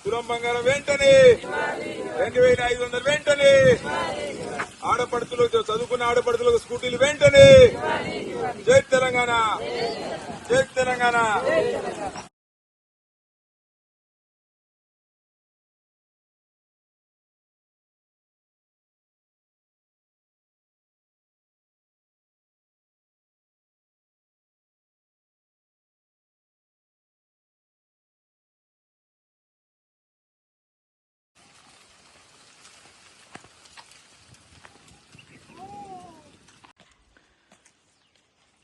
తులం బంగారం వెంటనే 2500 వెంటనే ఆడపడుతులకు చదువుకున్న ఆడపడుతులకు స్కూటీలు వెంటనే జై తెలంగాణ జై తెలంగాణ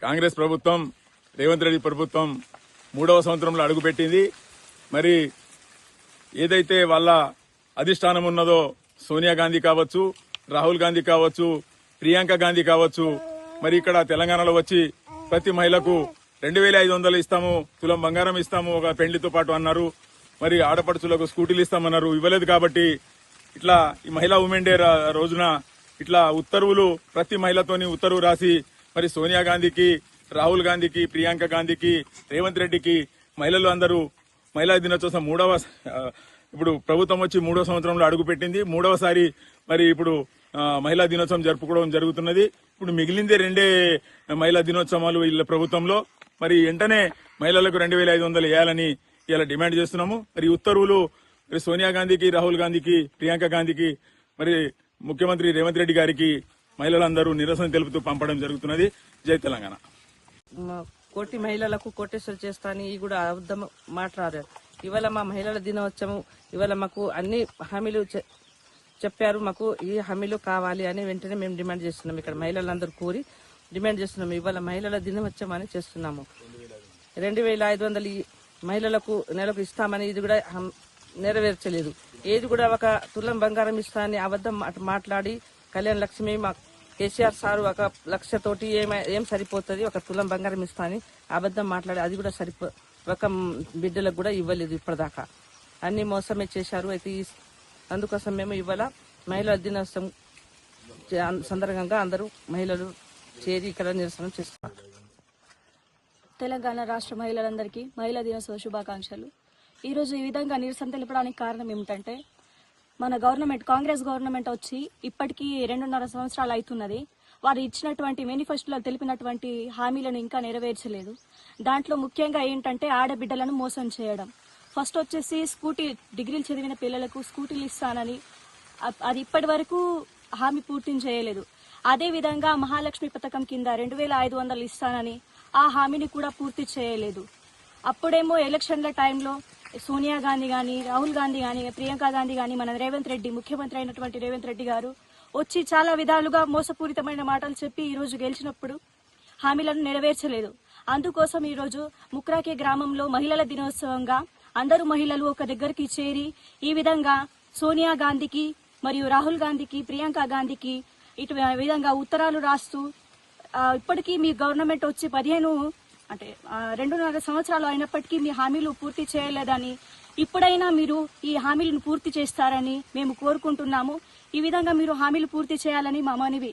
కాంగ్రెస్ ప్రభుత్వం రేవంత్ రెడ్డి ప్రభుత్వం 3వ సంవత్సరంలో అడుగుపెట్టింది. మరి ఏదైతే వాళ్ళ అధిష్టానం ఉన్నదో సోనియా గాంధీ కావచ్చు, రాహుల్ గాంధీ కావచ్చు, ప్రియాంక గాంధీ కావచ్చు, మరి ఇక్కడ తెలంగాణలో వచ్చి ప్రతి మహిళకు 2500 ఇస్తాము, తులం బంగారం ఇస్తాము ఒక పెండ్లితో పాటు అన్నారు. మరి ఆడపడుచులకు స్కూటీలు ఇస్తామన్నారు, ఇవ్వలేదు. కాబట్టి ఇట్లా ఈ మహిళా ఉమెన్ డే రోజున ఇట్లా ఉత్తర్వులు ప్రతి మహిళతోని ఉత్తర్వు రాసి మరి సోనియా గాంధీకి, రాహుల్ గాంధీకి, ప్రియాంక గాంధీకి, రేవంత్ రెడ్డికి మహిళలు అందరూ మహిళా దినోత్సవం ఇప్పుడు ప్రభుత్వం వచ్చి 3వ సంవత్సరంలో అడుగుపెట్టింది. 3వసారి మరి ఇప్పుడు మహిళా దినోత్సవం జరుపుకోవడం జరుగుతున్నది. ఇప్పుడు మిగిలిందే 2 మహిళా దినోత్సవాలు వీళ్ళ ప్రభుత్వంలో. మరి వెంటనే మహిళలకు 2500 వేయాలని ఇలా డిమాండ్ చేస్తున్నాము. మరి ఉత్తర్వులు మరి సోనియా గాంధీకి, రాహుల్ గాంధీకి, ప్రియాంక గాంధీకి, మరి ముఖ్యమంత్రి రేవంత్ రెడ్డి గారికి మహిళలందరూ నిరసన తెలుపుతూ పంపడం జరుగుతున్నది. జై తెలంగాణ. కోటి మహిళలకు కోటేశ్వర చేస్తా అని కూడా అబద్ధం మాట్లాడారు. ఇవాళ మా మహిళల దినోత్సవం, ఇవాళ మాకు అన్ని హామీలు చెప్పారు, మాకు ఈ హామీలు కావాలి అని వెంటనే మేము డిమాండ్ చేస్తున్నాం. ఇక్కడ మహిళలందరూ కోరి డిమాండ్ చేస్తున్నాము. ఇవాళ మహిళల దినోత్సవం అని చేస్తున్నాము. 2500 మహిళలకు నెలకు ఇస్తామని ఇది కూడా నెరవేర్చలేదు. ఏది కూడా ఒక తులం బంగారం ఇస్తా అని అబద్ధం మాట్లాడి కళ్యాణ లక్ష్మి మా కేసీఆర్ సార్ 1 లక్షతోటి ఏం సరిపోతుంది, ఒక తులం బంగారం ఇస్తా అని అబద్ధం మాట్లాడి అది కూడా ఒక బిడ్డలకు కూడా ఇవ్వలేదు. ఇప్పటిదాకా అన్ని మోసమే చేశారు. అయితే అందుకోసం మేము ఇవాళ మహిళా దినోత్సవం సందర్భంగా అందరూ మహిళలు చేరి ఇక్కడ నిరసన చేస్తున్నారు. తెలంగాణ రాష్ట్ర మహిళలందరికీ మహిళా దినోత్సవ శుభాకాంక్షలు. ఈరోజు ఈ విధంగా నిరసన తెలపడానికి కారణం ఏమిటంటే, మన గవర్నమెంట్ కాంగ్రెస్ గవర్నమెంట్ వచ్చి ఇప్పటికీ 2.5 సంవత్సరాలు అవుతున్నది. వారు ఇచ్చినటువంటి మేనిఫెస్టోలో తెలిపినటువంటి హామీలను ఇంకా నెరవేర్చలేదు. దాంట్లో ముఖ్యంగా ఏంటంటే ఆడబిడ్డలను మోసం చేయడం. ఫస్ట్ వచ్చేసి డిగ్రీలు చదివిన పిల్లలకు స్కూటీలు ఇస్తానని అది ఇప్పటి వరకు హామీ పూర్తి చేయలేదు. అదేవిధంగా మహాలక్ష్మి పథకం కింద 2500 ఇస్తానని ఆ హామీని కూడా పూర్తి చేయలేదు. అప్పుడేమో ఎలక్షన్ల టైంలో సోనియా గాంధీ కానీ, రాహుల్ గాంధీ కానీ, ప్రియాంక గాంధీ కానీ, మన రేవంత్ రెడ్డి ముఖ్యమంత్రి అయినటువంటి రేవంత్ రెడ్డి గారు వచ్చి చాలా విధాలుగా మోసపూరితమైన మాటలు చెప్పి ఈరోజు గెలిచినప్పుడు హామీలను నెరవేర్చలేదు. అందుకోసం ఈరోజు ముక్రాకే గ్రామంలో మహిళల దినోత్సవంగా అందరూ మహిళలు ఒక దగ్గరికి చేరి ఈ విధంగా సోనియా గాంధీకి మరియు రాహుల్ గాంధీకి, ప్రియాంక గాంధీకి ఇటు విధంగా ఉత్తరాలు రాస్తూ ఇప్పటికీ మీ గవర్నమెంట్ వచ్చి 2.5 సంవత్సరాలు అయినప్పటికీ మీ హామీలు పూర్తి చేయలేదని, ఇప్పుడైనా మీరు ఈ హామీలను పూర్తి చేస్తారని మేము కోరుకుంటున్నాము. ఈ విధంగా మీరు హామీలు పూర్తి చేయాలని మా మనవి.